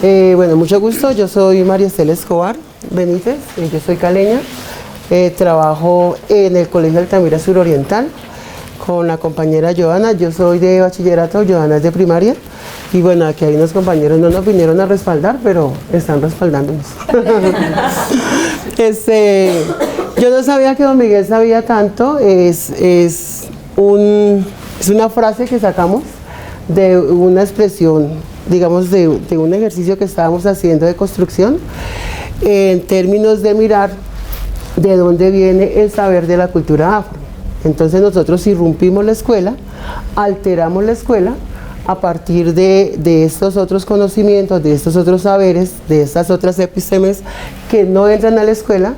Bueno, mucho gusto. Yo soy María Estela Escobar Benítez, yo soy caleña. Trabajo en el Colegio Altamira Suroriental con la compañera Joana. Yo soy de bachillerato, Joana es de primaria. Y bueno, aquí hay unos compañeros, no nos vinieron a respaldar, pero están respaldándonos. Yo no sabía que don Miguel sabía tanto. Es una frase que sacamos de una expresión, digamos, de un ejercicio que estábamos haciendo de construcción, en términos de mirar de dónde viene el saber de la cultura afro. Entonces nosotros irrumpimos la escuela, alteramos la escuela a partir de estos otros conocimientos, de estos otros saberes, de estas otras epistemes que no entran a la escuela,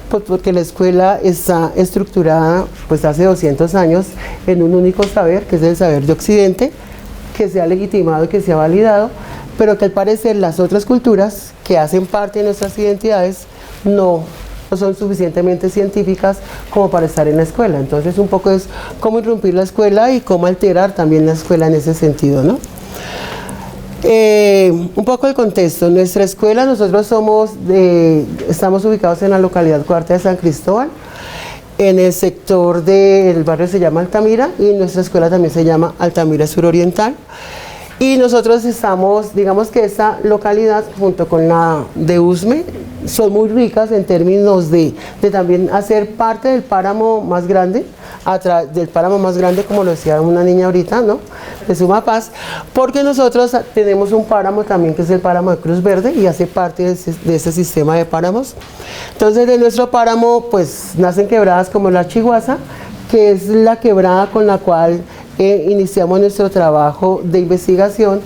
pues porque la escuela está estructurada pues hace 200 años en un único saber, que es el saber de Occidente, que se ha legitimado y que se ha validado, pero que al parecer las otras culturas que hacen parte de nuestras identidades no son suficientemente científicas como para estar en la escuela. Entonces un poco es cómo irrumpir la escuela y cómo alterar también la escuela en ese sentido, ¿no? Un poco el contexto. Nuestra escuela, nosotros estamos ubicados en la localidad Cuarta de San Cristóbal, en el sector del barrio se llama Altamira, y nuestra escuela también se llama Altamira Suroriental. Y nosotros estamos, digamos que esta localidad junto con la de Usme son muy ricas en términos de también hacer parte del páramo más grande, como lo decía una niña ahorita, ¿no? De Sumapaz, porque nosotros tenemos un páramo también que es el páramo de Cruz Verde y hace parte de ese sistema de páramos. Entonces de nuestro páramo pues nacen quebradas como la Chiguaza, que es la quebrada con la cual iniciamos nuestro trabajo de investigación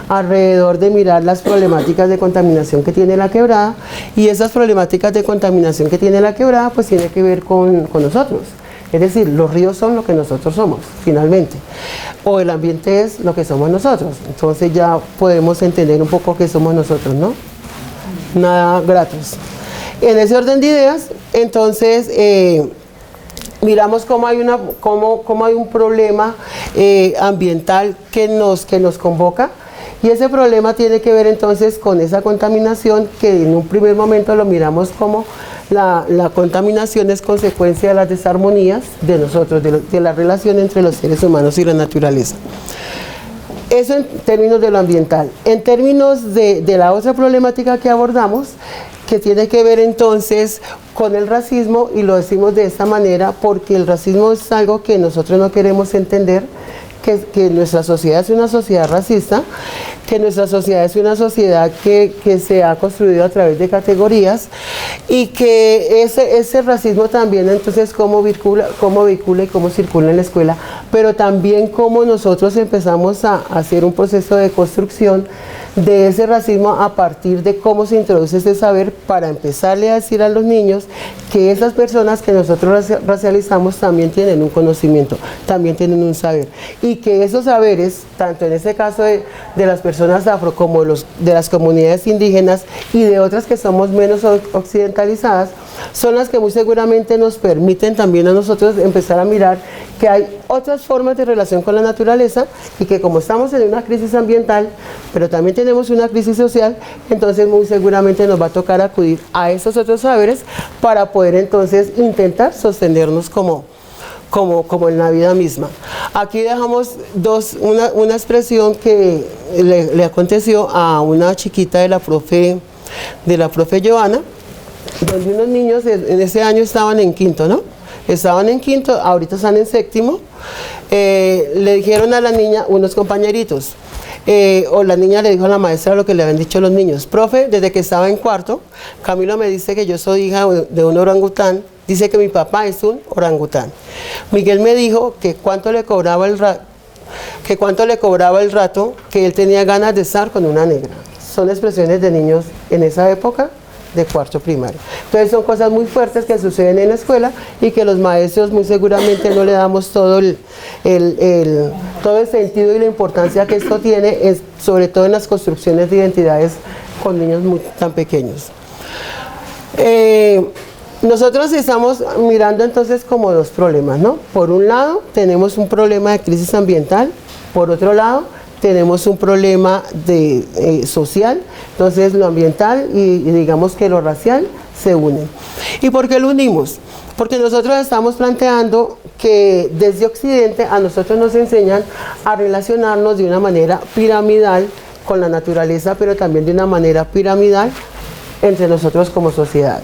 alrededor de mirar las problemáticas de contaminación que tiene la quebrada, y esas problemáticas de contaminación que tiene la quebrada pues tiene que ver con nosotros. Es decir, los ríos son lo que nosotros somos, finalmente, o el ambiente es lo que somos nosotros. Entonces ya podemos entender un poco qué somos nosotros, ¿no? Nada gratos. En ese orden de ideas, entonces, miramos cómo hay un problema ambiental que nos convoca, y ese problema tiene que ver entonces con esa contaminación, que en un primer momento lo miramos como la contaminación es consecuencia de las desarmonías de nosotros, de la relación entre los seres humanos y la naturaleza. Eso en términos de lo ambiental. En términos de la otra problemática que abordamos, que tiene que ver entonces con el racismo, y lo decimos de esta manera porque el racismo es algo que nosotros no queremos entender, que nuestra sociedad es una sociedad racista, que nuestra sociedad es una sociedad que se ha construido a través de categorías, y que ese racismo también entonces cómo vehicula y cómo circula en la escuela, pero también cómo nosotros empezamos a hacer un proceso de construcción de ese racismo a partir de cómo se introduce ese saber, para empezarle a decir a los niños que esas personas que nosotros racializamos también tienen un conocimiento, también tienen un saber, y que esos saberes, tanto en ese caso de las personas afro como de las comunidades indígenas y de otras que somos menos occidentalizadas, son las que muy seguramente nos permiten también a nosotros empezar a mirar que hay otras formas de relación con la naturaleza, y que como estamos en una crisis ambiental, pero también tenemos una crisis social, entonces muy seguramente nos va a tocar acudir a esos otros saberes para poder entonces intentar sostenernos como en la vida misma. Aquí dejamos una expresión que le aconteció a una chiquita de la profe Joana, donde unos niños en ese año estaban en quinto, ¿no? Estaban en quinto, ahorita están en séptimo. Le dijeron a la niña, unos compañeritos, o la niña le dijo a la maestra lo que le habían dicho los niños: profe, desde que estaba en cuarto, Camilo me dice que yo soy hija de un orangután, dice que mi papá es un orangután. Miguel me dijo que cuánto le cobraba el rato que él tenía ganas de estar con una negra. Son expresiones de niños en esa época de cuarto primario. Entonces son cosas muy fuertes que suceden en la escuela, y que los maestros muy seguramente no le damos todo el sentido y la importancia que esto tiene, sobre todo en las construcciones de identidades con niños tan pequeños. Nosotros estamos mirando entonces como dos problemas, ¿no? Por un lado tenemos un problema de crisis ambiental, por otro lado tenemos un problema social, entonces lo ambiental y digamos que lo racial se unen. ¿Y por qué lo unimos? Porque nosotros estamos planteando que desde Occidente a nosotros nos enseñan a relacionarnos de una manera piramidal con la naturaleza, pero también de una manera piramidal entre nosotros como sociedad.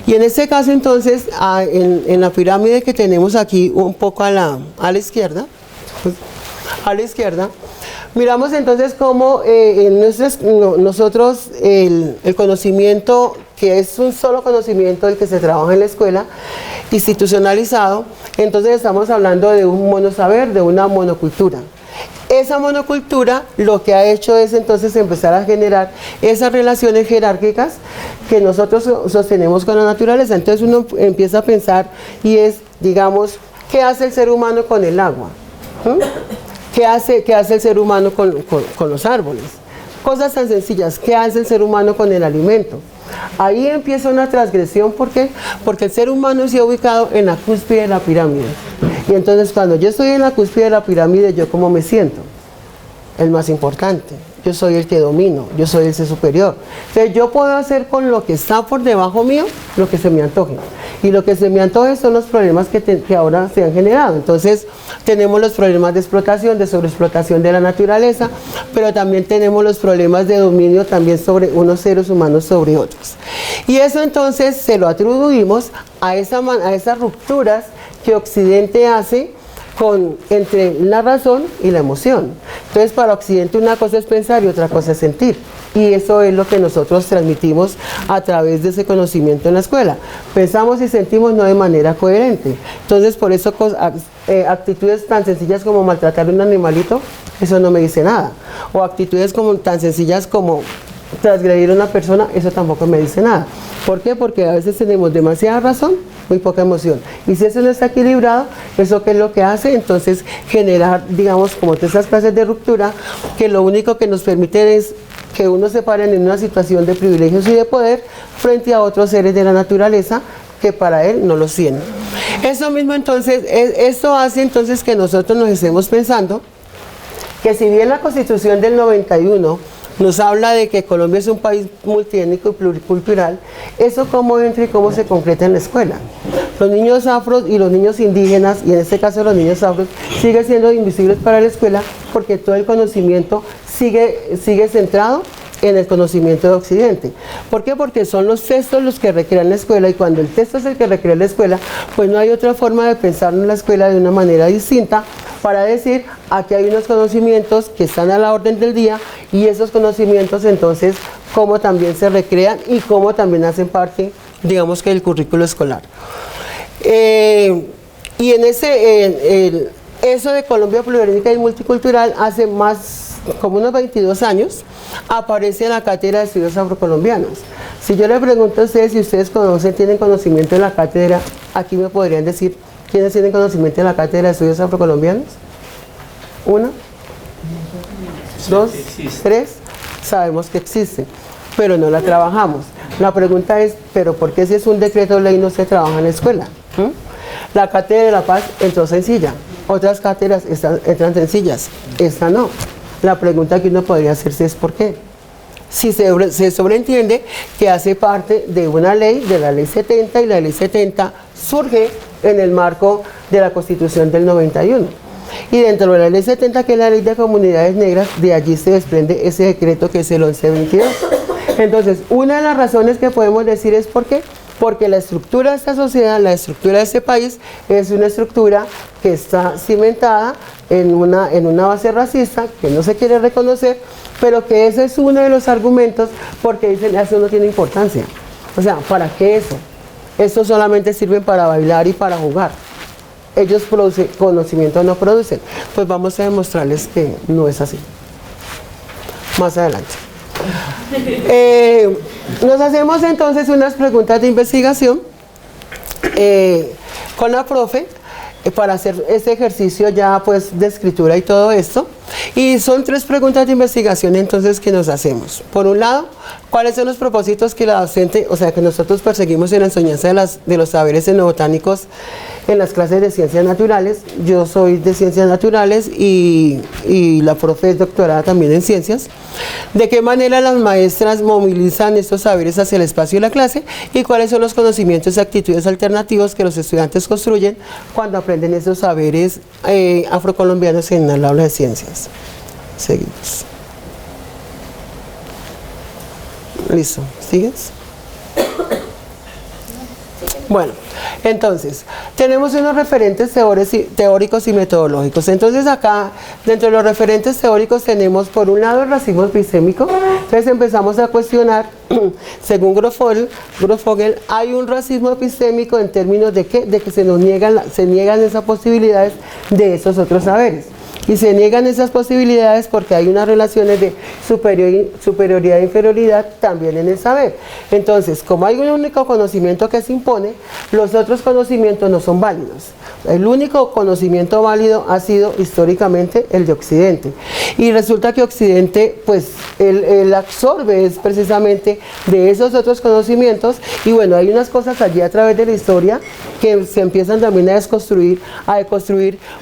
Y en este caso entonces, en la pirámide que tenemos aquí un poco a la izquierda, miramos entonces cómo nosotros el conocimiento, que es un solo conocimiento el que se trabaja en la escuela, institucionalizado, entonces estamos hablando de un monosaber, de una monocultura. Esa monocultura lo que ha hecho es entonces empezar a generar esas relaciones jerárquicas que nosotros sostenemos con la naturaleza. Entonces uno empieza a pensar y es, digamos, ¿qué hace el ser humano con el agua? ¿Qué hace el ser humano con los árboles? Cosas tan sencillas. ¿Qué hace el ser humano con el alimento? Ahí empieza una transgresión. ¿Por qué? Porque el ser humano se ha ubicado en la cúspide de la pirámide. Y entonces cuando yo estoy en la cúspide de la pirámide, ¿yo cómo me siento? El más importante. Yo soy el que domino, yo soy ese superior. Entonces yo puedo hacer con lo que está por debajo mío lo que se me antoje. Y lo que se me antoje son los problemas que ahora se han generado. Entonces tenemos los problemas de explotación, de sobreexplotación de la naturaleza, pero también tenemos los problemas de dominio también sobre unos seres humanos sobre otros. Y eso entonces se lo atribuimos a esas rupturas que Occidente hace entre la razón y la emoción. Entonces para Occidente una cosa es pensar y otra cosa es sentir. Y eso es lo que nosotros transmitimos a través de ese conocimiento en la escuela. Pensamos y sentimos no de manera coherente. Entonces por eso actitudes tan sencillas como maltratar a un animalito, eso no me dice nada. O actitudes tan sencillas como transgredir a una persona, eso tampoco me dice nada. ¿Por qué? Porque a veces tenemos demasiada razón, muy poca emoción. Y si eso no está equilibrado, ¿eso qué es lo que hace? Entonces generar, digamos, como todas esas clases de ruptura, que lo único que nos permite es que uno se pare en una situación de privilegios y de poder frente a otros seres de la naturaleza que para él no los tienen. Eso mismo entonces, esto hace entonces que nosotros nos estemos pensando que si bien la Constitución del 91 nos habla de que Colombia es un país multiétnico y pluricultural, eso cómo entra y cómo se concreta en la escuela. Los niños afros y los niños indígenas, y en este caso los niños afros, siguen siendo invisibles para la escuela porque todo el conocimiento sigue centrado en el conocimiento de Occidente. ¿Por qué? Porque son los textos los que recrean la escuela, y cuando el texto es el que recrea la escuela, pues no hay otra forma de pensar en la escuela de una manera distinta para decir, aquí hay unos conocimientos que están a la orden del día, y esos conocimientos entonces cómo también se recrean y cómo también hacen parte, digamos, que del currículo escolar. Y en eso de Colombia pluriétnica y multicultural, hace como unos 22 años, aparece en la Cátedra de Estudios Afrocolombianos. Si yo le pregunto a ustedes si ustedes tienen conocimiento de la cátedra, aquí me podrían decir quiénes tienen conocimiento de la Cátedra de Estudios Afrocolombianos. ¿Uno? ¿Dos? ¿Tres? Sabemos que existe, pero no la trabajamos. La pregunta es, ¿pero por qué si es un decreto ley no se trabaja en la escuela? La Cátedra de la Paz entró sencilla, otras cátedras entran sencillas, esta no. La pregunta que uno podría hacerse es ¿por qué? Si se sobreentiende que hace parte de una ley, de la Ley 70, y la Ley 70 surge en el marco de la Constitución del 91. Y dentro de la Ley 70, que es la Ley de Comunidades Negras, de allí se desprende ese decreto que es el 1122. Entonces, una de las razones que podemos decir es ¿por qué? Porque la estructura de esta sociedad, la estructura de este país, es una estructura que está cimentada en una base racista que no se quiere reconocer, pero que ese es uno de los argumentos porque dicen eso no tiene importancia. O sea, ¿para qué eso? Eso solamente sirve para bailar y para jugar. Ellos producen conocimiento, no producen. Pues vamos a demostrarles que no es así. Más adelante. Nos hacemos entonces unas preguntas de investigación con la profe para hacer este ejercicio ya pues de escritura y todo esto. Y son 3 preguntas de investigación entonces que nos hacemos. Por un lado, ¿cuáles son los propósitos que la docente, o sea, que nosotros perseguimos en la enseñanza de los saberes etnobotánicos en las clases de ciencias naturales? Yo soy de ciencias naturales y la profe es doctorada también en ciencias. ¿De qué manera las maestras movilizan estos saberes hacia el espacio y la clase? ¿Y cuáles son los conocimientos y actitudes alternativos que los estudiantes construyen cuando aprenden esos saberes afrocolombianos en el aula de ciencias? Seguimos. Listo, ¿sigues? Bueno, entonces, tenemos unos referentes teóricos y metodológicos. Entonces acá, dentro de los referentes teóricos tenemos por un lado el racismo epistémico. Entonces empezamos a cuestionar, según Grofogel, hay un racismo epistémico en términos de que se niegan esas posibilidades de esos otros saberes. Y se niegan esas posibilidades porque hay unas relaciones de superioridad e inferioridad también en el saber. Entonces, como hay un único conocimiento que se impone, los otros conocimientos no son válidos. El único conocimiento válido ha sido históricamente el de Occidente. Y resulta que Occidente, pues, él absorbe es precisamente de esos otros conocimientos. Y bueno, hay unas cosas allí a través de la historia que se empiezan también a deconstruir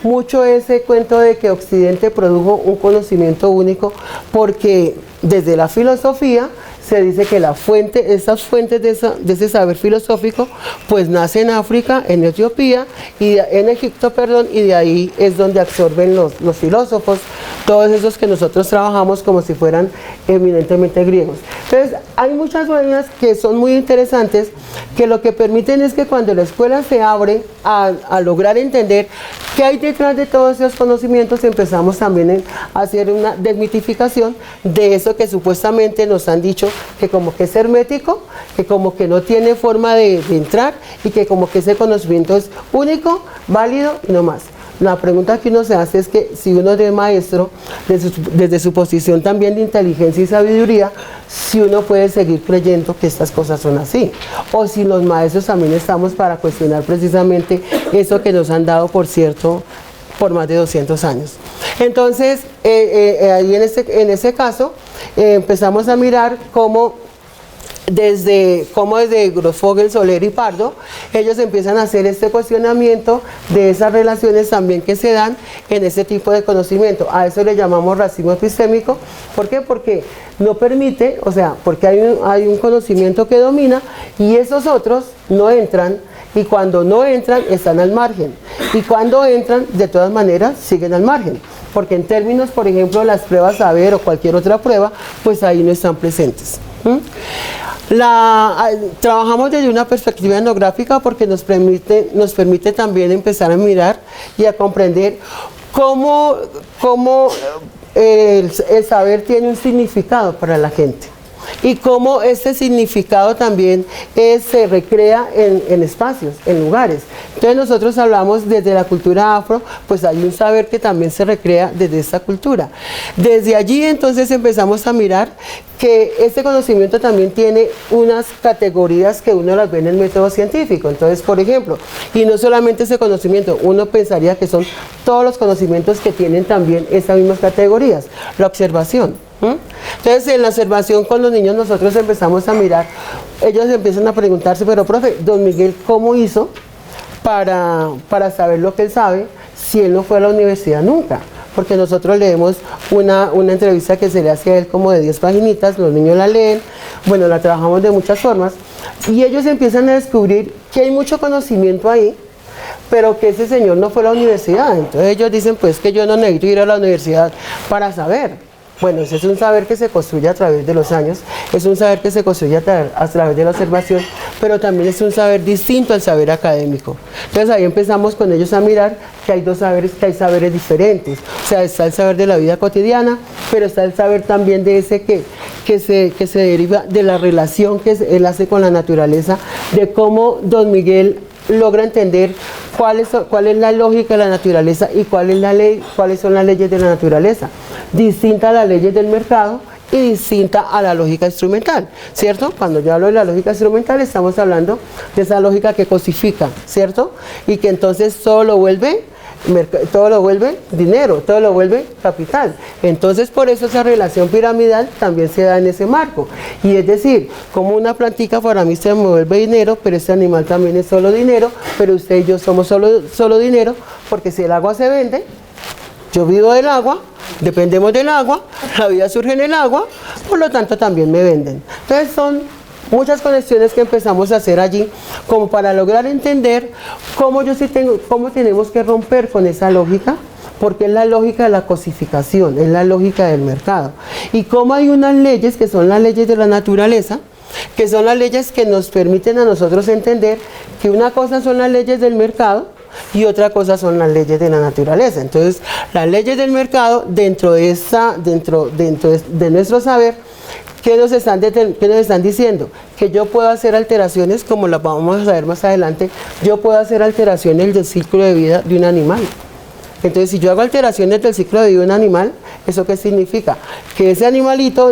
mucho ese cuento de que Occidente produjo un conocimiento único, porque desde la filosofía se dice que esas fuentes de ese saber filosófico pues nace en África, en Etiopía, en Egipto, y de ahí es donde absorben los filósofos, todos esos que nosotros trabajamos como si fueran eminentemente griegos. Entonces, hay muchas vainas que son muy interesantes, que lo que permiten es que cuando la escuela se abre a lograr entender qué hay detrás de todos esos conocimientos, empezamos también a hacer una desmitificación de eso que supuestamente nos han dicho, que como que es hermético, que como que no tiene forma de entrar, y que como que ese conocimiento es único, válido y no más. La pregunta que uno se hace es que si uno es maestro, desde su posición también de inteligencia y sabiduría, si uno puede seguir creyendo que estas cosas son así, o si los maestros también estamos para cuestionar precisamente eso que nos han dado, por cierto, por más de 200 años. Entonces, ahí en ese caso, empezamos a mirar cómo desde Grofogel, Soler y Pardo, ellos empiezan a hacer este cuestionamiento de esas relaciones también que se dan en ese tipo de conocimiento. A eso le llamamos racismo epistémico. ¿Por qué? Porque no permite, o sea, porque hay un conocimiento que domina y esos otros no entran, y cuando no entran están al margen, y cuando entran de todas maneras siguen al margen, porque en términos, por ejemplo, las pruebas saber o cualquier otra prueba, pues ahí no están presentes. Trabajamos desde una perspectiva etnográfica porque nos permite también empezar a mirar y a comprender cómo el saber tiene un significado para la gente, y cómo este significado también se recrea en espacios, en lugares. Entonces nosotros hablamos desde la cultura afro, pues hay un saber que también se recrea desde esta cultura. Desde allí entonces empezamos a mirar que este conocimiento también tiene unas categorías que uno las ve en el método científico. Entonces, por ejemplo, y no solamente ese conocimiento, uno pensaría que son todos los conocimientos que tienen también esas mismas categorías. La observación. Entonces, en la observación con los niños nosotros empezamos a mirar, ellos empiezan a preguntarse, pero profe, don Miguel, ¿cómo hizo para saber lo que él sabe si él no fue a la universidad nunca? Porque nosotros leemos una entrevista que se le hace a él como de 10 paginitas, los niños la leen, bueno, la trabajamos de muchas formas, y ellos empiezan a descubrir que hay mucho conocimiento ahí, pero que ese señor no fue a la universidad. Entonces ellos dicen, pues que yo no necesito ir a la universidad para saber. Bueno, ese es un saber que se construye a través de los años, es un saber que se construye a través de la observación, pero también es un saber distinto al saber académico. Entonces ahí empezamos con ellos a mirar que hay dos saberes, que hay saberes diferentes. O sea, está el saber de la vida cotidiana, pero está el saber también de ese que se deriva de la relación que él hace con la naturaleza, de cómo don Miguel logra entender cuál es la lógica de la naturaleza y cuáles son las leyes de la naturaleza, distinta a las leyes del mercado y distinta a la lógica instrumental, ¿cierto? Cuando yo hablo de la lógica instrumental estamos hablando de esa lógica que cosifica, ¿cierto? Y que entonces todo lo vuelve todo lo vuelve dinero, todo lo vuelve capital. Entonces, por eso esa relación piramidal también se da en ese marco. Y es decir, como una plantica para mí se me vuelve dinero, pero este animal también es solo dinero, pero usted y yo somos solo dinero, porque si el agua se vende, yo vivo del agua, dependemos del agua, la vida surge en el agua, por lo tanto también me venden. Entonces son muchas conexiones que empezamos a hacer allí como para lograr entender cómo cómo tenemos que romper con esa lógica, porque es la lógica de la cosificación, es la lógica del mercado. Y cómo hay unas leyes que son las leyes de la naturaleza, que son las leyes que nos permiten a nosotros entender que una cosa son las leyes del mercado y otra cosa son las leyes de la naturaleza. Entonces, las leyes del mercado dentro de nuestro saber, ¿qué nos están diciendo? Que yo puedo hacer alteraciones, como las vamos a ver más adelante, yo puedo hacer alteraciones del ciclo de vida de un animal. Entonces, si yo hago alteraciones del ciclo de vida de un animal, ¿eso qué significa? Que ese animalito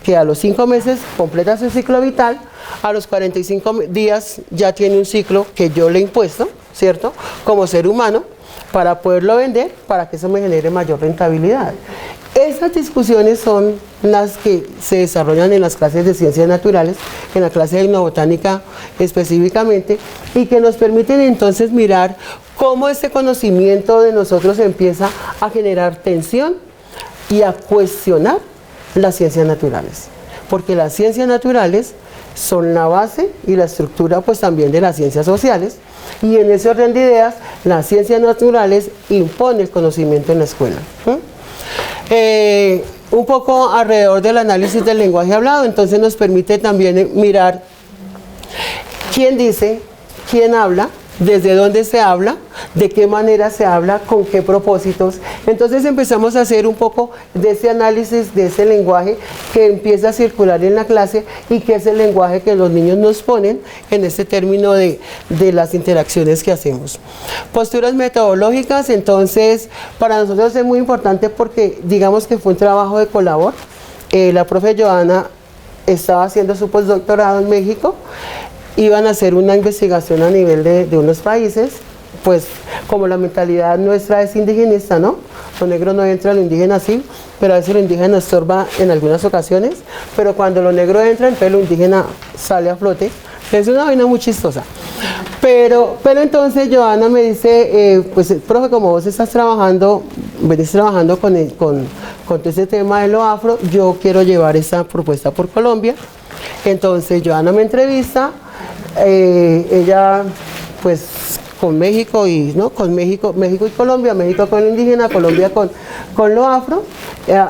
que a los 5 meses completa su ciclo vital, a los 45 días ya tiene un ciclo que yo le he impuesto, ¿cierto? Como ser humano, para poderlo vender, para que eso me genere mayor rentabilidad. Esas discusiones son las que se desarrollan en las clases de ciencias naturales, en la clase de etnobotánica específicamente, y que nos permiten entonces mirar cómo este conocimiento de nosotros empieza a generar tensión y a cuestionar las ciencias naturales. Porque las ciencias naturales son la base y la estructura pues también de las ciencias sociales, y en ese orden de ideas las ciencias naturales imponen el conocimiento en la escuela. Un poco alrededor del análisis del lenguaje hablado, entonces nos permite también mirar quién dice, quién habla, desde dónde se habla, de qué manera se habla, con qué propósitos. Entonces empezamos a hacer un poco de ese análisis de ese lenguaje que empieza a circular en la clase y que es el lenguaje que los niños nos ponen en este término de las interacciones que hacemos. Posturas metodológicas, entonces para nosotros es muy importante porque digamos que fue un trabajo de colabor. La profe Joana estaba haciendo su postdoctorado en México, iban a hacer una investigación a nivel de unos países, pues como la mentalidad nuestra es indigenista, ¿no? Lo negro no entra, lo indígena sí, pero a veces lo indígena estorba en algunas ocasiones, pero cuando lo negro entra, entonces lo indígena sale a flote. Es una vaina muy chistosa. Pero entonces Joana me dice, pues profe, como vos estás trabajando, venís trabajando con todo ese tema de lo afro, yo quiero llevar esa propuesta por Colombia. Entonces Joana me entrevista, ella pues con México y no con México y Colombia, México con lo indígena, Colombia con lo afro,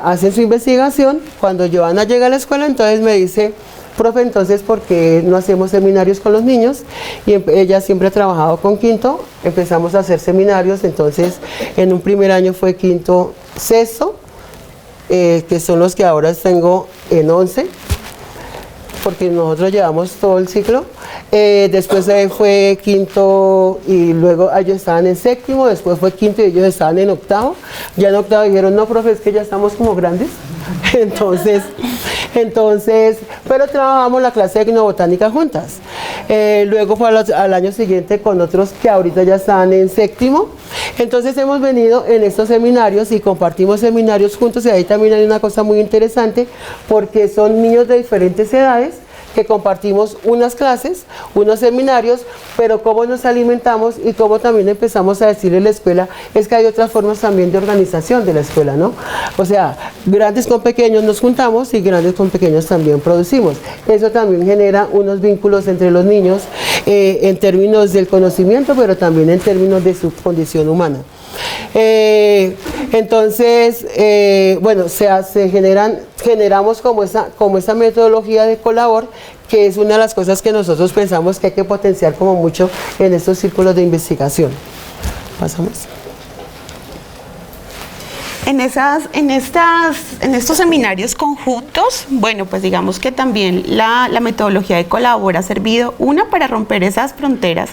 hacen su investigación. Cuando Joana llega a la escuela, entonces me dice, profe, entonces ¿por qué no hacemos seminarios con los niños? Y ella siempre ha trabajado con quinto, empezamos a hacer seminarios. Entonces en un primer año fue quinto, sexto, que son los que ahora tengo en 11, porque nosotros llevamos todo el ciclo. Después fue quinto y luego ellos estaban en séptimo, después fue quinto y ellos estaban en octavo. Ya en octavo dijeron, no, profe, es que ya estamos como grandes. Entonces, pero trabajamos la clase de etnobotánica juntas. Luego fue al año siguiente con otros que ahorita ya están en séptimo. Entonces hemos venido en estos seminarios y compartimos seminarios juntos, y ahí también hay una cosa muy interesante porque son niños de diferentes edades que compartimos unas clases, unos seminarios, pero cómo nos alimentamos y cómo también empezamos a decirle a la escuela, es que hay otras formas también de organización de la escuela, ¿no? O sea, grandes con pequeños nos juntamos y grandes con pequeños también producimos. Eso también genera unos vínculos entre los niños en términos del conocimiento, pero también en términos de su condición humana. Entonces, bueno, generamos como esa metodología de colabor, que es una de las cosas que nosotros pensamos que hay que potenciar como mucho en estos círculos de investigación. Pasamos. En estos seminarios conjuntos, bueno, pues digamos que también la metodología de colabor ha servido, para romper esas fronteras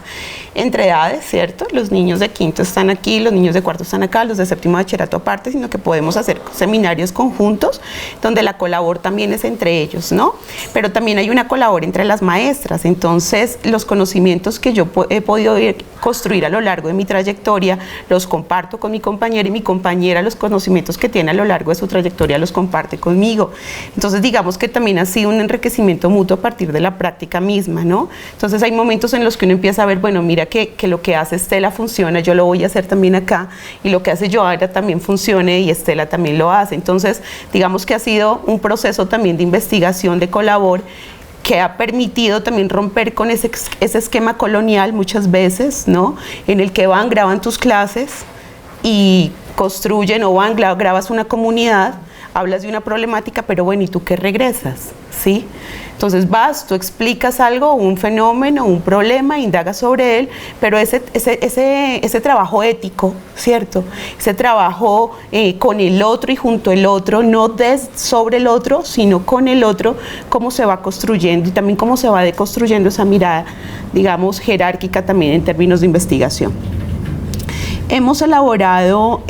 entre edades, ¿cierto? Los niños de quinto están aquí, los niños de cuarto están acá, los de séptimo bachillerato aparte, sino que podemos hacer seminarios conjuntos donde la colabor también es entre ellos, ¿no? Pero también hay una colabor entre las maestras. Entonces los conocimientos que yo he podido ir construir a lo largo de mi trayectoria, los comparto con mi compañera y mi compañera los conocimientos que tiene a lo largo de su trayectoria los comparte conmigo. Entonces digamos que también ha sido un enriquecimiento mutuo a partir de la práctica misma, ¿no? Entonces hay momentos en los que uno empieza a ver, bueno, mira que lo que hace Estela funciona, yo lo voy a hacer también acá, y lo que hace Joana también funcione y Estela también lo hace. Entonces digamos que ha sido un proceso también de investigación, de colabor, que ha permitido también romper con ese esquema colonial muchas veces, ¿no? En el que van, graban tus clases y construyen, o van, grabas una comunidad, hablas de una problemática, pero bueno, ¿y tú qué regresas? ¿Sí? Entonces vas, tú explicas algo, un fenómeno, un problema, indagas sobre él, pero ese trabajo ético, ¿cierto? Ese trabajo con el otro y junto al otro, no sobre el otro, sino con el otro, cómo se va construyendo y también cómo se va deconstruyendo esa mirada, digamos, jerárquica también en términos de investigación. Hemos elaborado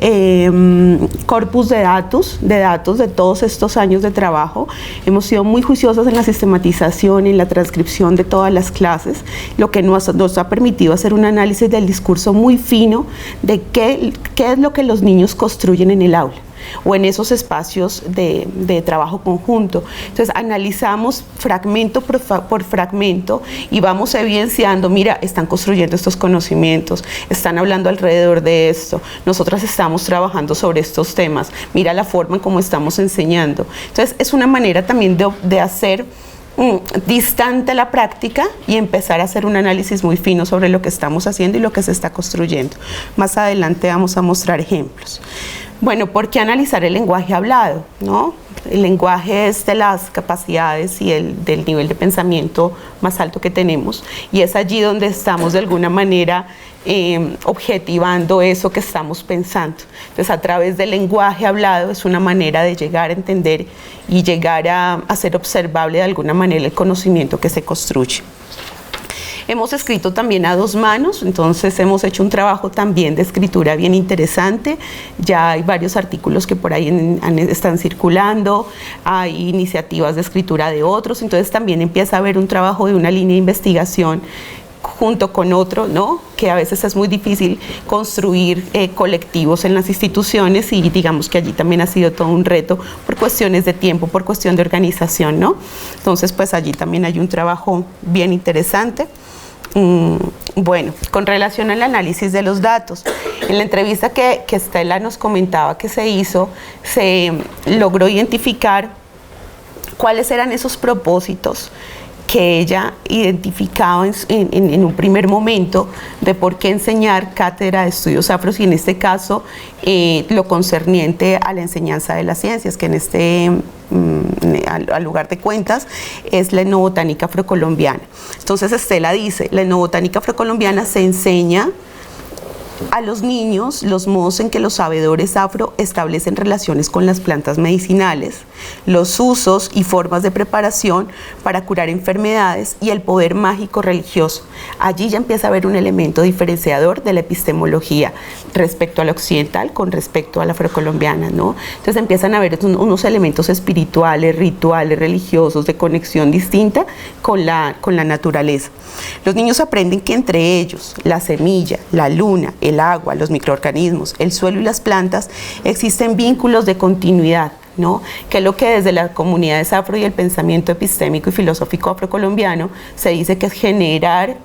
corpus de datos de todos estos años de trabajo. Hemos sido muy juiciosos en la sistematización, en la transcripción de todas las clases, lo que nos ha permitido hacer un análisis del discurso muy fino de qué es lo que los niños construyen en el aula o en esos espacios de trabajo conjunto. Entonces analizamos fragmento por fragmento y vamos evidenciando, mira, están construyendo estos conocimientos, están hablando alrededor de esto, nosotras estamos trabajando sobre estos temas, mira la forma en cómo estamos enseñando. Entonces es una manera también de hacer distante la práctica y empezar a hacer un análisis muy fino sobre lo que estamos haciendo y lo que se está construyendo. Más adelante vamos a mostrar ejemplos. Bueno, ¿por qué analizar el lenguaje hablado? ¿No? El lenguaje es de las capacidades y del nivel de pensamiento más alto que tenemos, y es allí donde estamos de alguna manera objetivando eso que estamos pensando. Entonces, a través del lenguaje hablado es una manera de llegar a entender y llegar a hacer observable de alguna manera el conocimiento que se construye. Hemos escrito también a dos manos, entonces hemos hecho un trabajo también de escritura bien interesante. Ya hay varios artículos que por ahí están circulando, hay iniciativas de escritura de otros, entonces también empieza a haber un trabajo de una línea de investigación junto con otro, ¿no? Que a veces es muy difícil construir colectivos en las instituciones, y digamos que allí también ha sido todo un reto por cuestiones de tiempo, por cuestión de organización, ¿no? Entonces, pues allí también hay un trabajo bien interesante. Bueno, con relación al análisis de los datos, en la entrevista que Estela nos comentaba que se hizo, se logró identificar cuáles eran esos propósitos que ella identificaba en un primer momento de por qué enseñar cátedra de estudios afros, y en este caso lo concerniente a la enseñanza de las ciencias, que en al lugar de cuentas es la etnobotánica afrocolombiana. Entonces Estela dice, la etnobotánica afrocolombiana se enseña a los niños los modos en que los sabedores afro establecen relaciones con las plantas medicinales, los usos y formas de preparación para curar enfermedades y el poder mágico religioso. Allí ya empieza a haber un elemento diferenciador de la epistemología respecto a la occidental con respecto a la afrocolombiana, ¿no? Entonces empiezan a haber unos elementos espirituales, rituales, religiosos, de conexión distinta con la naturaleza. Los niños aprenden que entre ellos, la semilla, la luna, el agua, los microorganismos, el suelo y las plantas, existen vínculos de continuidad, ¿no? Que es lo que desde las comunidades afro y el pensamiento epistémico y filosófico afrocolombiano se dice que es generar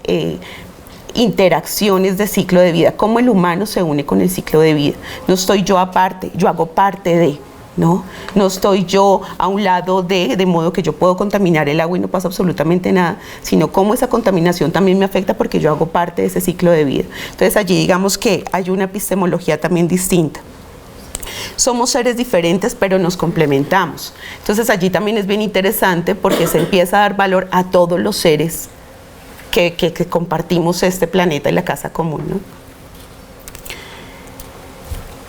interacciones de ciclo de vida, cómo el humano se une con el ciclo de vida. No estoy yo aparte, yo hago parte de... No estoy yo a un lado de modo que yo puedo contaminar el agua y no pasa absolutamente nada, sino cómo esa contaminación también me afecta porque yo hago parte de ese ciclo de vida. Entonces allí digamos que hay una epistemología también distinta. Somos seres diferentes, pero nos complementamos. Entonces allí también es bien interesante porque se empieza a dar valor a todos los seres que compartimos este planeta y la casa común, ¿no?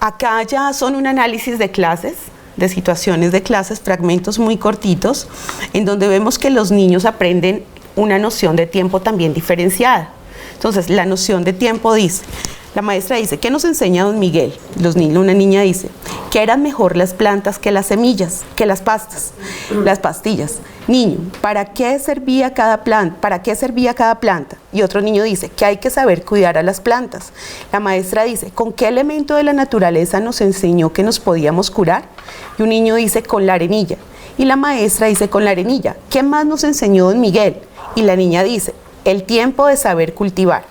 Acá ya son un análisis de clases, de situaciones de clases, fragmentos muy cortitos, en donde vemos que los niños aprenden una noción de tiempo también diferenciada. Entonces, la noción de tiempo dice, La maestra dice, ¿qué nos enseña don Miguel? Una niña dice, que eran mejor las plantas que las semillas, que las pastas, las pastillas. Niño, ¿para qué servía cada planta? ¿Para qué servía cada planta? Y otro niño dice, que hay que saber cuidar a las plantas. La maestra dice, ¿con qué elemento de la naturaleza nos enseñó que nos podíamos curar? Y un niño dice, con la arenilla. Y la maestra dice, con la arenilla. ¿Qué más nos enseñó don Miguel? Y la niña dice, el tiempo de saber cultivar.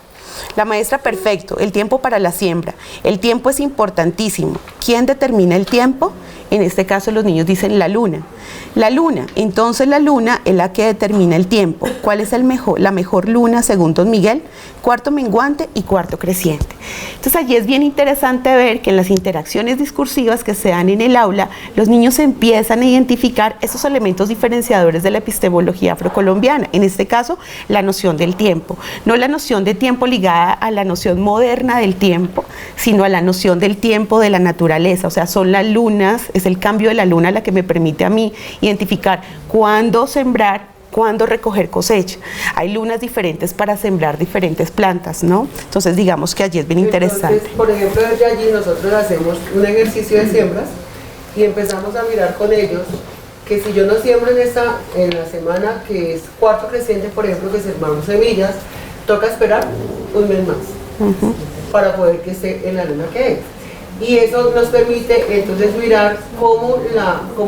La maestra, perfecto, el tiempo para la siembra. El tiempo es importantísimo. ¿Quién determina el tiempo? En este caso los niños dicen la luna. La luna, entonces la luna es la que determina el tiempo. ¿Cuál es la mejor luna según don Miguel? Cuarto menguante y cuarto creciente. Entonces allí es bien interesante ver que en las interacciones discursivas que se dan en el aula, los niños empiezan a identificar esos elementos diferenciadores de la epistemología afrocolombiana. En este caso, la noción del tiempo. No la noción de tiempo ligada a la noción moderna del tiempo, sino a la noción del tiempo de la naturaleza. O sea, son las lunas, es el cambio de la luna la que me permite a mí identificar cuándo sembrar, cuándo recoger cosecha. Hay lunas diferentes para sembrar diferentes plantas, ¿no? Entonces digamos que allí es bien interesante. Entonces, por ejemplo, desde allí nosotros hacemos un ejercicio de siembras y empezamos a mirar con ellos que si yo no siembro en la semana que es cuarto creciente, por ejemplo, que sembramos semillas, toca esperar un mes más para poder que esté en la luna que es. Y eso nos permite entonces mirar cómo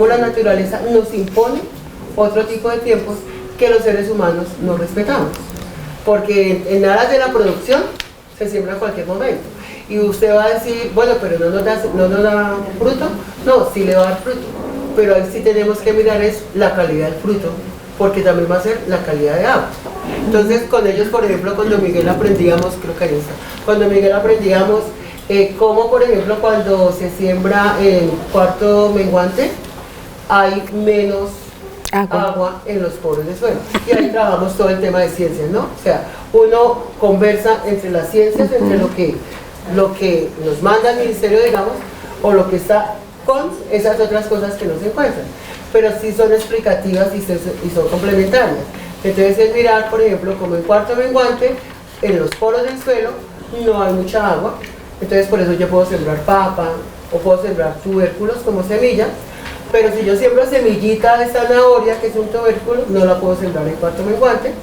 la naturaleza nos impone otro tipo de tiempos que los seres humanos no respetamos. Porque en aras de la producción se siembra en cualquier momento. Y usted va a decir, bueno, pero no nos da fruto. No, sí le va a dar fruto. Pero ahí sí tenemos que mirar es la calidad del fruto, porque también va a ser la calidad de agua. Entonces con ellos, por ejemplo, cuando Miguel aprendíamos, creo que ahí está, cuando Miguel aprendíamos cómo, por ejemplo, cuando se siembra en cuarto menguante, hay menos agua en los poros de suelo. Y ahí trabajamos todo el tema de ciencias, ¿no? O sea, uno conversa entre las ciencias, entre lo que nos manda el ministerio, digamos, o lo que está con esas otras cosas que no se encuentran. Pero sí son explicativas y son complementarias. Entonces es mirar, por ejemplo, como en cuarto menguante, en los poros del suelo no hay mucha agua. Entonces por eso yo puedo sembrar papa o puedo sembrar tubérculos como semilla, pero si yo siembro semillita de zanahoria, que es un tubérculo, no la puedo sembrar en cuarto menguante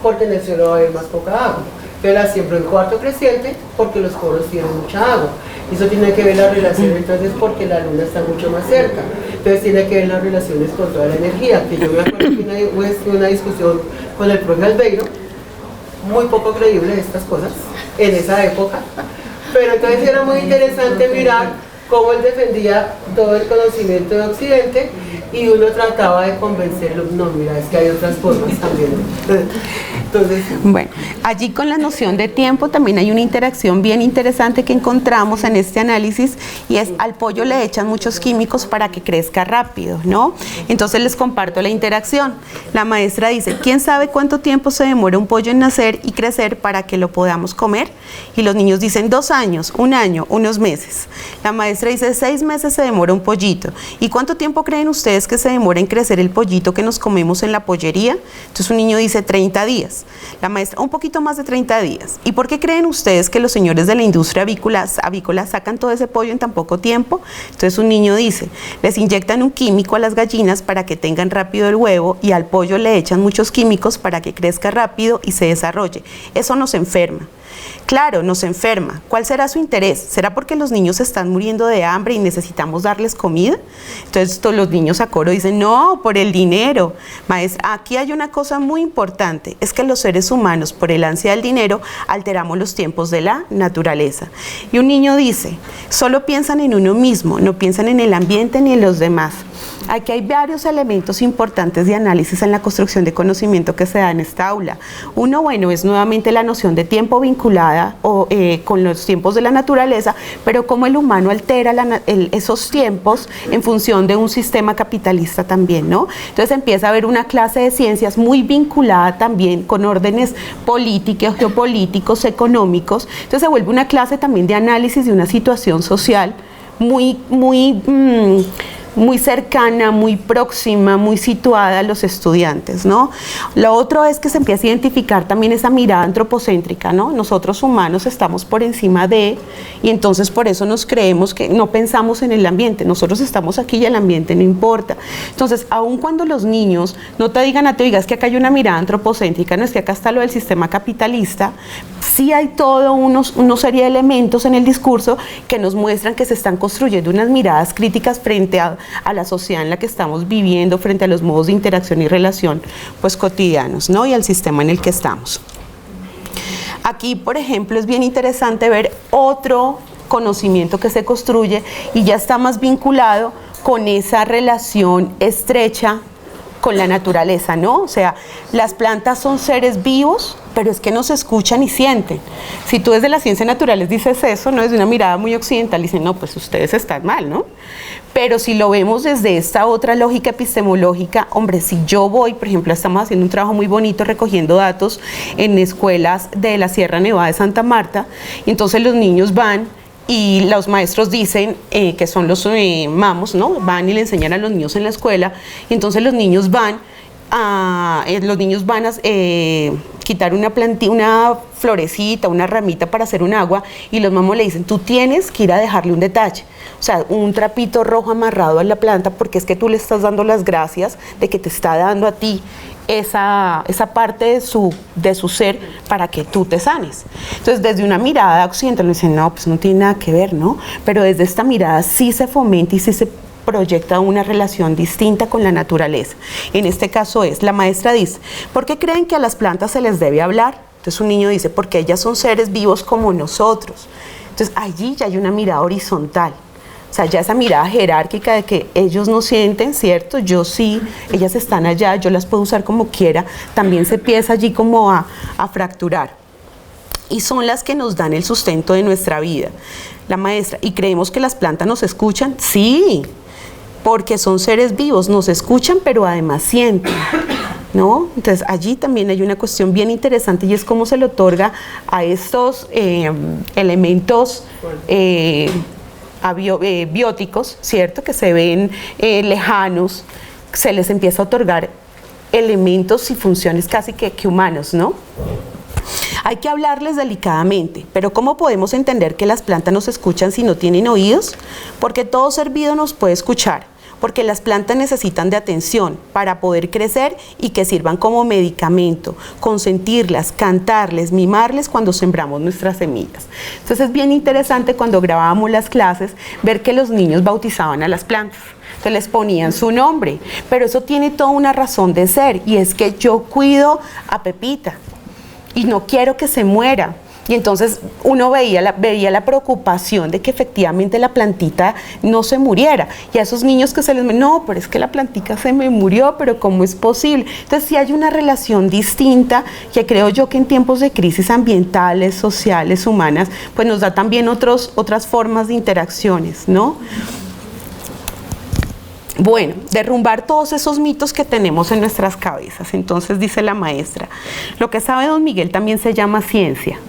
porque en el suelo va a haber más poca agua. Entonces la siembro en cuarto creciente porque los poros tienen mucha agua. Y eso tiene que ver la relación entonces porque la luna está mucho más cerca. Entonces tiene que ver las relaciones con toda la energía. Que yo me acuerdo que una discusión con el profe Albeiro, muy poco creíble de estas cosas en esa época. Pero entonces era muy interesante mirar cómo él defendía todo el conocimiento de Occidente y uno trataba de convencerlo, no, mira, es que hay otras formas también. Entonces, bueno, allí con la noción de tiempo también hay una interacción bien interesante que encontramos en este análisis y es al pollo le echan muchos químicos para que crezca rápido, ¿no? Entonces les comparto la interacción. La maestra dice, ¿quién sabe cuánto tiempo se demora un pollo en nacer y crecer para que lo podamos comer? Y los niños dicen 2 años, 1 año, unos meses. La maestra dice 6 meses se demora un pollito. ¿Y cuánto tiempo creen ustedes que se demora en crecer el pollito que nos comemos en la pollería? Entonces un niño dice 30 días. La maestra, un poquito más de 30 días. ¿Y por qué creen ustedes que los señores de la industria avícola sacan todo ese pollo en tan poco tiempo? Entonces un niño dice, les inyectan un químico a las gallinas para que tengan rápido el huevo y al pollo le echan muchos químicos para que crezca rápido y se desarrolle. Eso nos enferma. Claro, nos enferma. ¿Cuál será su interés? ¿Será porque los niños se están muriendo de hambre y necesitamos darles comida? Entonces todos los niños a coro dicen, no, por el dinero. Maestra, aquí hay una cosa muy importante, es que los seres humanos, por el ansia del dinero, alteramos los tiempos de la naturaleza. Y un niño dice, solo piensan en uno mismo, no piensan en el ambiente ni en los demás. Aquí hay varios elementos importantes de análisis en la construcción de conocimiento que se da en esta aula. Uno, bueno, es nuevamente la noción de tiempo vinculada con los tiempos de la naturaleza, pero cómo el humano altera esos tiempos en función de un sistema capitalista también, ¿no? Entonces empieza a haber una clase de ciencias muy vinculada también con órdenes políticos, geopolíticos, económicos. Entonces se vuelve una clase también de análisis de una situación social muy muy cercana, muy próxima, muy situada a los estudiantes, ¿no? Lo otro es que se empieza a identificar también esa mirada antropocéntrica, ¿no? Nosotros humanos estamos por encima de, y entonces por eso nos creemos que no pensamos en el ambiente, nosotros estamos aquí y el ambiente no importa. Entonces, aun cuando los niños no te digan a ti, es que acá hay una mirada antropocéntrica, no es que acá está lo del sistema capitalista, sí hay todo una serie de elementos en el discurso que nos muestran que se están construyendo unas miradas críticas frente a la sociedad en la que estamos viviendo, frente a los modos de interacción y relación pues cotidianos, ¿no? Y al sistema en el que estamos. Aquí, por ejemplo, es bien interesante ver otro conocimiento que se construye y ya está más vinculado con esa relación estrecha con la naturaleza, ¿no? O sea, las plantas son seres vivos, pero es que nos escuchan y sienten. Si tú desde las ciencias naturales dices eso, ¿no? Desde una mirada muy occidental, dicen, no, pues ustedes están mal, ¿no? Pero si lo vemos desde esta otra lógica epistemológica, hombre, si yo voy, por ejemplo, estamos haciendo un trabajo muy bonito recogiendo datos en escuelas de la Sierra Nevada de Santa Marta, y entonces los niños van y los maestros dicen que son los mamos, ¿no? Van y le enseñan a los niños en la escuela, y entonces los niños van a quitar una florecita, una ramita para hacer un agua, y los mamos le dicen, tú tienes que ir a dejarle un detalle, o sea, un trapito rojo amarrado a la planta, porque es que tú le estás dando las gracias de que te está dando a ti esa parte de su ser para que tú te sanes. Entonces, desde una mirada occidental, le dicen, no, pues no tiene nada que ver, ¿no? Pero desde esta mirada sí se fomenta y sí se proyecta una relación distinta con la naturaleza. En este caso la maestra dice, ¿por qué creen que a las plantas se les debe hablar? Entonces un niño dice, porque ellas son seres vivos como nosotros. Entonces allí ya hay una mirada horizontal. O sea, ya esa mirada jerárquica de que ellos no sienten, ¿cierto? Yo sí, ellas están allá, yo las puedo usar como quiera, también se empieza allí como a fracturar. Y son las que nos dan el sustento de nuestra vida. La maestra, ¿y creemos que las plantas nos escuchan? Sí, porque son seres vivos, nos escuchan, pero además sienten, ¿no? Entonces allí también hay una cuestión bien interesante, y es cómo se le otorga a estos elementos bióticos, ¿cierto? Que se ven lejanos, se les empieza a otorgar elementos y funciones casi que humanos, ¿no? Hay que hablarles delicadamente, pero ¿cómo podemos entender que las plantas nos escuchan si no tienen oídos? Porque todo ser vivo nos puede escuchar, porque las plantas necesitan de atención para poder crecer y que sirvan como medicamento, consentirlas, cantarles, mimarles cuando sembramos nuestras semillas. Entonces es bien interesante cuando grabábamos las clases ver que los niños bautizaban a las plantas. Entonces les ponían su nombre, pero eso tiene toda una razón de ser, y es que yo cuido a Pepita y no quiero que se muera. Y entonces uno veía la preocupación de que efectivamente la plantita no se muriera. Y a esos niños que no, pero es que la plantita se me murió, pero ¿cómo es posible? Entonces sí hay una relación distinta que creo yo que en tiempos de crisis ambientales, sociales, humanas, pues nos da también otras formas de interacciones, ¿no? Bueno, derrumbar todos esos mitos que tenemos en nuestras cabezas. Entonces dice la maestra, lo que sabe don Miguel también se llama ciencia,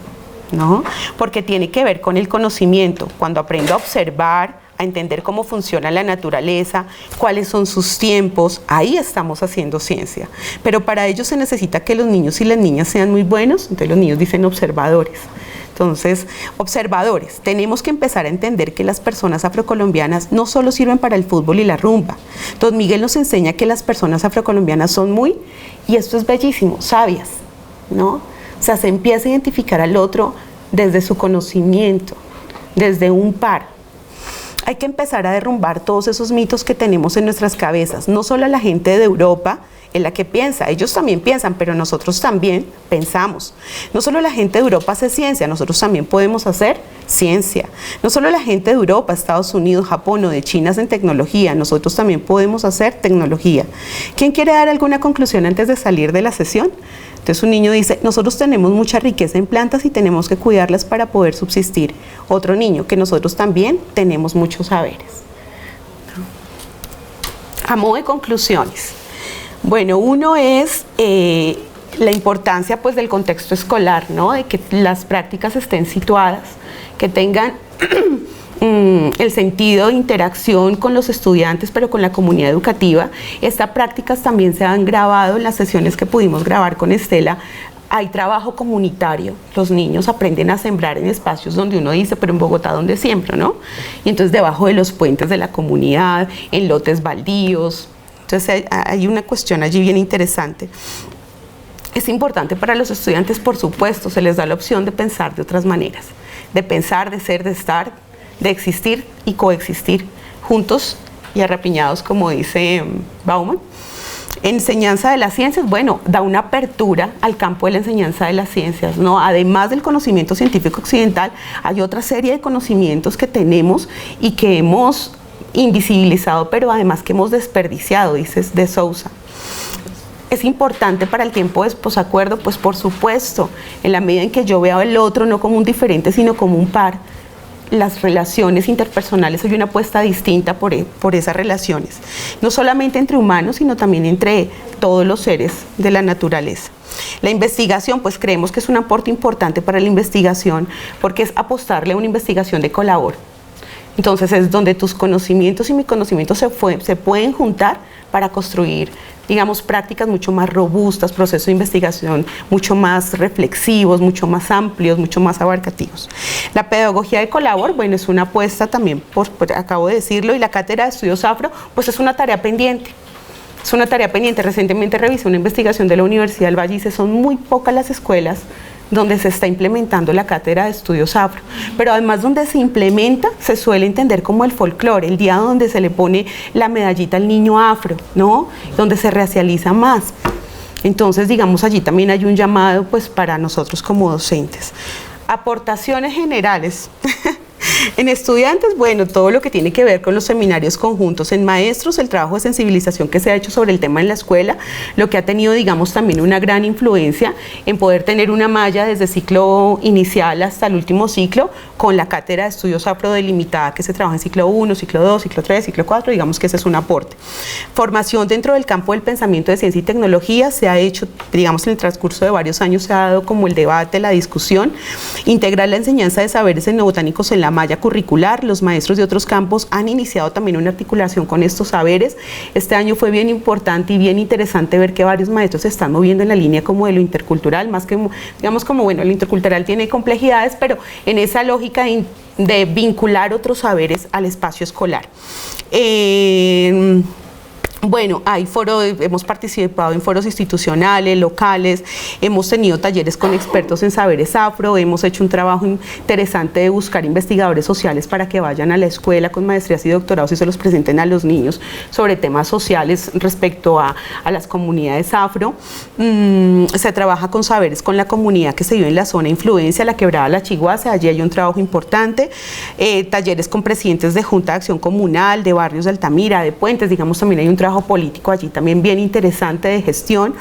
¿no? Porque tiene que ver con el conocimiento. Cuando aprendo a observar, a entender cómo funciona la naturaleza, cuáles son sus tiempos, ahí estamos haciendo ciencia. Pero para ello se necesita que los niños y las niñas sean muy buenos, entonces los niños dicen observadores. Entonces, observadores, tenemos que empezar a entender que las personas afrocolombianas no solo sirven para el fútbol y la rumba. Don Miguel nos enseña que las personas afrocolombianas son y esto es bellísimo, sabias, ¿no? O sea, se empieza a identificar al otro desde su conocimiento, desde un par. Hay que empezar a derrumbar todos esos mitos que tenemos en nuestras cabezas, no solo a la gente de Europa, en la que piensa, ellos también piensan, pero nosotros también pensamos. No solo la gente de Europa hace ciencia, nosotros también podemos hacer ciencia. No solo la gente de Europa, Estados Unidos, Japón o de China hacen tecnología, nosotros también podemos hacer tecnología. ¿Quién quiere dar alguna conclusión antes de salir de la sesión? Entonces un niño dice, nosotros tenemos mucha riqueza en plantas y tenemos que cuidarlas para poder subsistir. Otro niño, que nosotros también tenemos muchos saberes. A modo de conclusiones. Bueno, uno es la importancia pues del contexto escolar, ¿no? De que las prácticas estén situadas, que tengan el sentido de interacción con los estudiantes, pero con la comunidad educativa. Estas prácticas también se han grabado en las sesiones que pudimos grabar con Estela. Hay trabajo comunitario, los niños aprenden a sembrar en espacios donde uno dice, pero en Bogotá, ¿dónde siembro, no? Y entonces debajo de los puentes de la comunidad, en lotes baldíos. Entonces hay una cuestión allí bien interesante. Es importante para los estudiantes, por supuesto, se les da la opción de pensar de otras maneras, de pensar, de ser, de estar, de existir y coexistir juntos y arrapiñados, como dice Bauman. Enseñanza de las ciencias, bueno, da una apertura al campo de la enseñanza de las ciencias, ¿no? Además del conocimiento científico occidental, hay otra serie de conocimientos que tenemos y que hemos invisibilizado, pero además que hemos desperdiciado, dice de Sousa. Es importante para el tiempo de posacuerdo, pues por supuesto, en la medida en que yo veo al otro no como un diferente, sino como un par, las relaciones interpersonales, hay una apuesta distinta por esas relaciones, no solamente entre humanos, sino también entre todos los seres de la naturaleza. La investigación, pues creemos que es un aporte importante para la investigación, porque es apostarle a una investigación de colabor. Entonces es donde tus conocimientos y mi conocimiento se pueden juntar para construir, digamos, prácticas mucho más robustas, procesos de investigación mucho más reflexivos, mucho más amplios, mucho más abarcativos. La pedagogía de colabor, bueno, es una apuesta también, acabo de decirlo, y la cátedra de estudios afro, pues es una tarea pendiente. Es una tarea pendiente. Recientemente revisé una investigación de la Universidad del Valle y dice, son muy pocas las escuelas donde se está implementando la cátedra de estudios afro, pero además donde se implementa se suele entender como el folclore, el día donde se le pone la medallita al niño afro, ¿no? Donde se racializa más. Entonces, digamos, allí también hay un llamado pues para nosotros como docentes. Aportaciones generales. En estudiantes, bueno, todo lo que tiene que ver con los seminarios conjuntos. En maestros, el trabajo de sensibilización que se ha hecho sobre el tema en la escuela, lo que ha tenido, digamos, también una gran influencia en poder tener una malla desde ciclo inicial hasta el último ciclo, con la cátedra de estudios afro delimitada que se trabaja en ciclo 1, ciclo 2, ciclo 3, ciclo 4, digamos que ese es un aporte. Formación dentro del campo del pensamiento de ciencia y tecnología se ha hecho, digamos, en el transcurso de varios años se ha dado como el debate, la discusión. Integrar la enseñanza de saberes etnobotánicos en la malla curricular. Los maestros de otros campos han iniciado también una articulación con estos saberes. Este año fue bien importante y bien interesante ver que varios maestros se están moviendo en la línea como de lo intercultural, más que, digamos, como, bueno, lo intercultural tiene complejidades, pero en esa lógica de vincular otros saberes al espacio escolar. Bueno, hemos participado en foros institucionales, locales, hemos tenido talleres con expertos en saberes afro, hemos hecho un trabajo interesante de buscar investigadores sociales para que vayan a la escuela con maestrías y doctorados y se los presenten a los niños sobre temas sociales respecto a las comunidades afro. Se trabaja con saberes con la comunidad que se vive en la zona de influencia, la Quebrada La Chiguasa, allí hay un trabajo importante. Talleres con presidentes de Junta de Acción Comunal, de barrios de Altamira, de Puentes, digamos, también hay un trabajo político allí también bien interesante de gestión.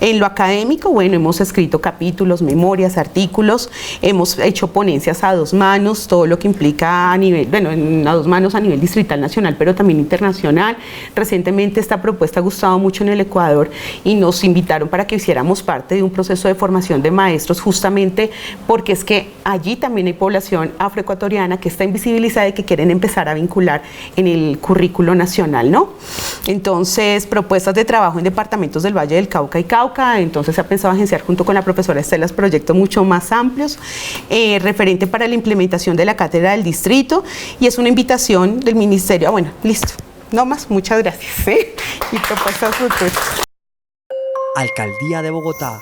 En lo académico, bueno, hemos escrito capítulos, memorias, artículos, hemos hecho ponencias a dos manos, todo lo que implica a nivel, bueno, a dos manos a nivel distrital, nacional, pero también internacional. Recientemente esta propuesta ha gustado mucho en el Ecuador y nos invitaron para que hiciéramos parte de un proceso de formación de maestros, justamente porque es que allí también hay población afroecuatoriana que está invisibilizada y que quieren empezar a vincular en el currículo nacional, ¿no? Entonces, propuestas de trabajo en departamentos del Valle del Cauca y Cauca, entonces se ha pensado agenciar junto con la profesora Estela proyectos mucho más amplios, referente para la implementación de la cátedra del distrito, y es una invitación del ministerio. Bueno, listo, no más, muchas gracias. Y propuestas futuras. Alcaldía de Bogotá.